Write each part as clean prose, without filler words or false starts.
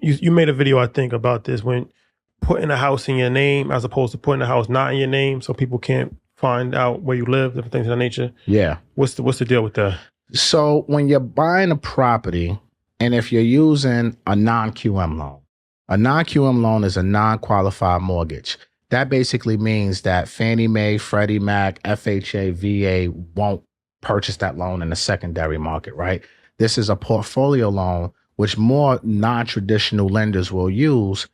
you made a video, I think, about this when putting a house in your name as opposed to putting a house not in your name, so people can't find out where you live, different things of that nature. Yeah. What's the deal with that? So when you're buying a property, and if you're using a non-QM loan, a non-QM loan is a non-qualified mortgage. That basically means that Fannie Mae, Freddie Mac, FHA, VA won't purchase that loan in the secondary market, right? This is a portfolio loan, which more non-traditional lenders will use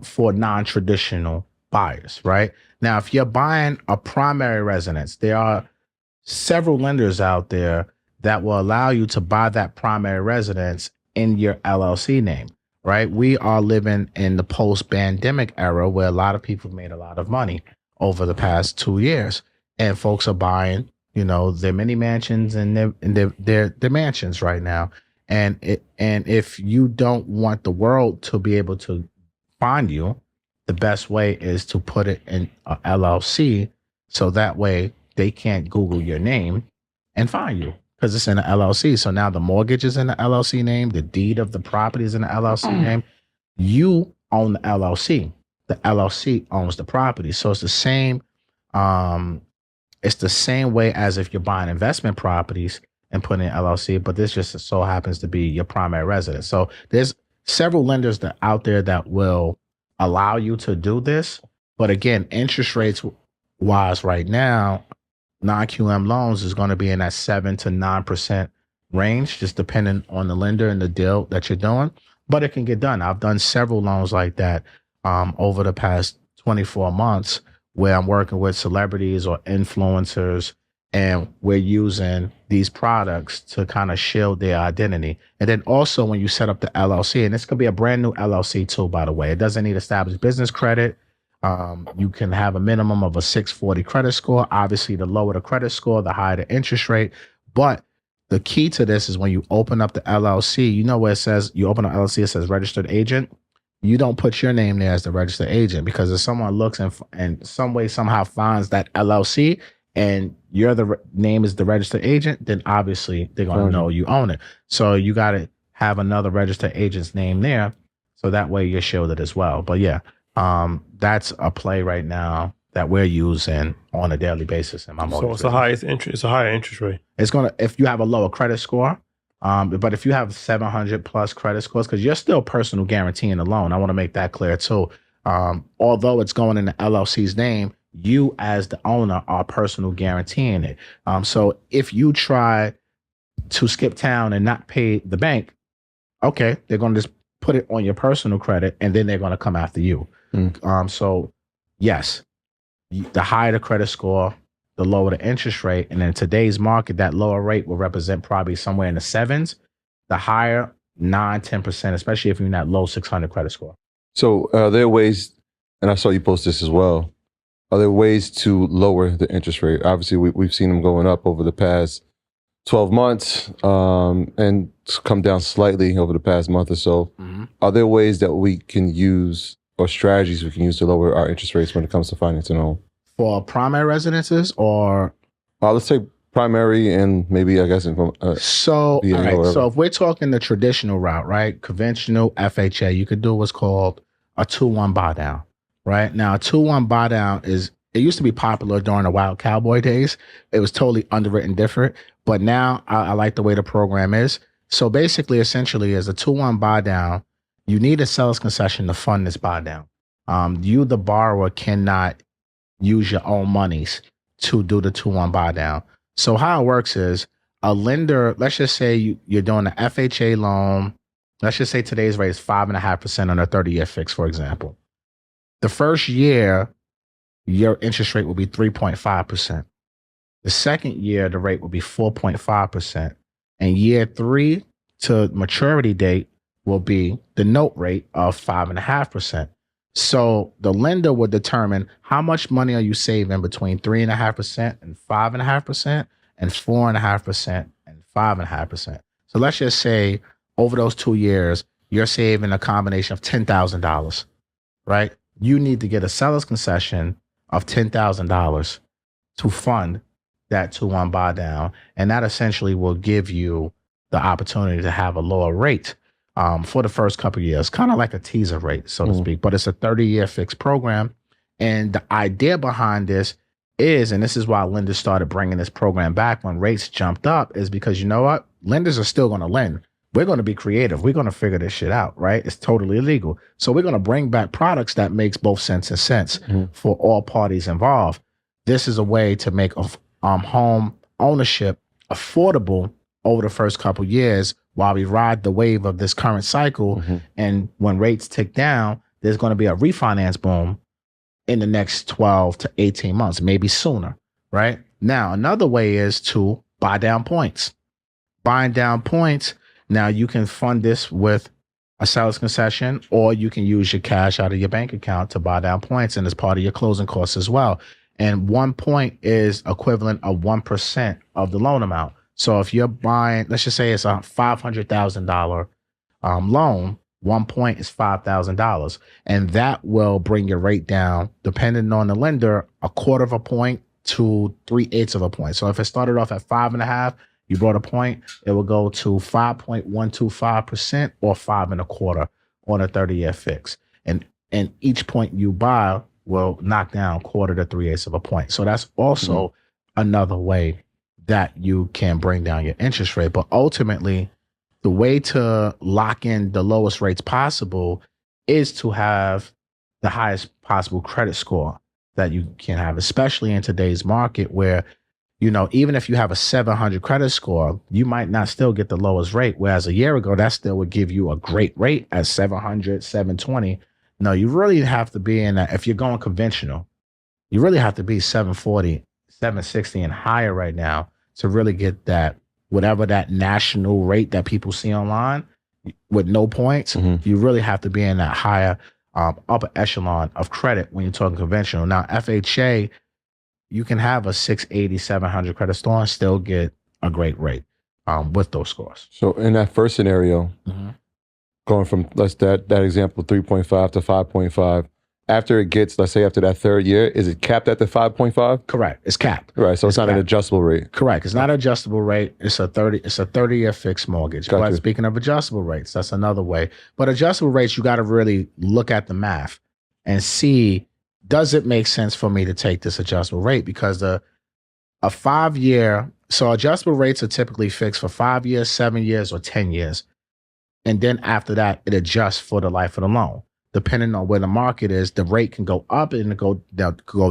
for non-traditional buyers, right? Now, if you're buying a primary residence, there are several lenders out there that will allow you to buy that primary residence in your LLC name, right? We are living in the post-pandemic era where a lot of people made a lot of money over the past 2 years, and folks are buying, their mini mansions and their mansions right now. And if you don't want the world to be able to find you, the best way is to put it in a LLC, so that way they can't Google your name and find you, because it's in an LLC. So now the mortgage is in the LLC name, the deed of the property is in the LLC name. You own the LLC. The LLC owns the property. So it's the same. It's the same way as if you're buying investment properties and putting in LLC, but this just so happens to be your primary residence. So there's several lenders out there that will allow you to do this. But again, interest rates wise right now, non-QM loans is going to be in that 7 to 9% range, just depending on the lender and the deal that you're doing. But it can get done. I've done several loans like that over the past 24 months where I'm working with celebrities or influencers, and we're using these products to kind of shield their identity. And then also when you set up the LLC, and this could be a brand new LLC too, by the way, it doesn't need established business credit. You can have a minimum of a 640 credit score. Obviously, the lower the credit score, the higher the interest rate. But the key to this is when you open up the LLC, where it says, you open an LLC, it says registered agent. You don't put your name there as the registered agent, because if someone looks and some way, somehow finds that LLC and your name is the registered agent, then obviously they're going to know you own it. So you got to have another registered agent's name there, so that way you're shielded as well. But yeah, that's a play right now that we're using on a daily basis in my mortgage. So it's a higher interest rate. It's gonna, if you have a lower credit score, but if you have 700 plus credit scores, because you're still personal guaranteeing the loan. I want to make that clear too. Although it's going in the LLC's name, you as the owner are personal guaranteeing it. So if you try to skip town and not pay the bank, okay, they're going to just put it on your personal credit, and then they're going to come after you. So yes, the higher the credit score, the lower the interest rate. And in today's market, that lower rate will represent probably somewhere in the 7s. The higher, 9-10%, especially if you're in that low 600 credit score. So there are ways, and I saw you post this as well, are there ways to lower the interest rate? Obviously, we've seen them going up over the past 12 months and come down slightly over the past month or so. Are there ways that we can use, or strategies we can use, to lower our interest rates when it comes to financing a home? For primary residences, or? Let's say primary, and maybe, I guess, all right. So if we're talking the traditional route, right? Conventional FHA, you could do what's called a 2-1 buy down. Right now, a 2-1 buy down it used to be popular during the Wild Cowboy days. It was totally underwritten different, but now I like the way the program is. So basically, essentially, as a 2-1 buy down, you need a seller's concession to fund this buy down. You, the borrower, cannot use your own monies to do the 2-1 buy down. So how it works is a lender, let's just say you're doing an FHA loan. Let's just say today's rate is 5.5% on a 30-year fix, for example. The first year, your interest rate will be 3.5%. The second year, the rate will be 4.5%. And year 3 to maturity date will be the note rate of 5.5%. So the lender will determine how much money are you saving between 3.5% and 5.5% and 4.5% and 5.5%. So let's just say over those 2 years, you're saving a combination of $10,000, right? You need to get a seller's concession of $10,000 to fund that 2-1 buy down. And that essentially will give you the opportunity to have a lower rate. for the first couple of years, kind of like a teaser rate, so to speak. But it's a 30-year fixed program. And the idea behind this is, and this is why lenders started bringing this program back when rates jumped up, is because you know what? Lenders are still going to lend. We're going to be creative. We're going to figure this shit out, right? It's totally illegal. So we're going to bring back products that makes both sense and sense for all parties involved. This is a way to make home ownership affordable over the first couple years while we ride the wave of this current cycle. And when rates tick down, there's going to be a refinance boom in the next 12 to 18 months, maybe sooner, right? Now, another way is to buy down points. Buying down points, now you can fund this with a seller's concession, or you can use your cash out of your bank account to buy down points, and as part of your closing costs as well. And 1 point is equivalent of 1% of the loan amount. So if you're buying, let's just say it's a $500,000 loan, 1 point is $5,000. And that will bring your rate down, depending on the lender, 1/4 of a point to 3/8 of a point. So if it started off at 5.5, you brought a point, it will go to 5.125% or 5.25 on a 30-year fix. And each point you buy will knock down 1/4 to 3/8 of a point. So that's also another way that you can bring down your interest rate. But ultimately, the way to lock in the lowest rates possible is to have the highest possible credit score that you can have, especially in today's market where, you know, even if you have a 700 credit score, you might not still get the lowest rate. Whereas a year ago, that still would give you a great rate at 700, 720. No, you really have to be in that. If you're going conventional, you really have to be 740, 760 and higher right now to really get that, whatever that national rate that people see online with no points. You really have to be in that higher upper echelon of credit when you're talking conventional. Now, FHA, you can have a 680, 700 credit score and still get a great rate with those scores. So in that first scenario, going from that example 3.5 to 5.5, after it gets, let's say after that third year, is it capped at the 5.5? Correct. It's capped. Right. So it's not capped. an adjustable rate. Correct. It's not an adjustable rate. It's a 30-year fixed mortgage. Gotcha. But speaking of adjustable rates, that's another way. But adjustable rates, you got to really look at the math and see, does it make sense for me to take this adjustable rate? Because a 5-year, so adjustable rates are typically fixed for 5 years, 7 years, or 10 years. And then after that, it adjusts for the life of the loan. Depending on where the market is, the rate can go up and go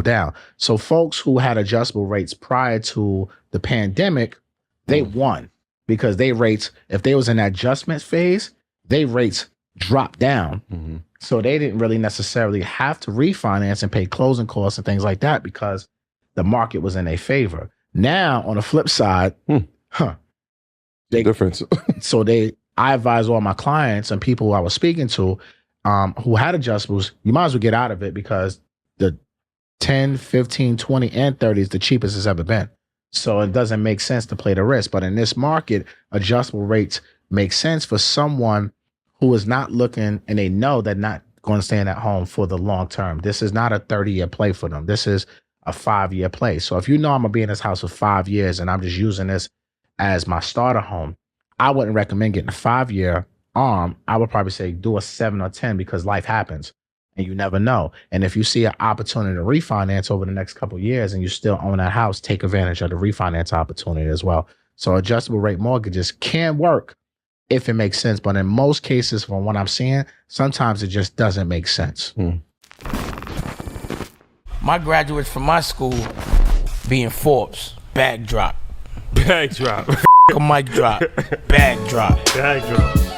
down. So folks who had adjustable rates prior to the pandemic, they won because they rates, if they was in that adjustment phase, they rates dropped down. So they didn't really necessarily have to refinance and pay closing costs and things like that because the market was in their favor. Now, on the flip side, Difference. I advise all my clients and people who I was speaking to who had adjustables, you might as well get out of it because the 10, 15, 20, and 30 is the cheapest it's ever been. So it doesn't make sense to play the risk. But in this market, adjustable rates make sense for someone who is not looking and they know they're not going to stay in that home for the long term. This is not a 30-year play for them. This is a 5-year play. So if you know I'm going to be in this house for 5 years and I'm just using this as my starter home, I wouldn't recommend getting a 5-year arm. I would probably say do a 7 or 10 because life happens and you never know. And if you see an opportunity to refinance over the next couple of years and you still own that house, take advantage of the refinance opportunity as well. So adjustable rate mortgages can work if it makes sense. But in most cases, from what I'm seeing, sometimes it just doesn't make sense. My graduates from my school being Forbes, bag drop. Bag drop. A mic drop, bag drop. Bag drop.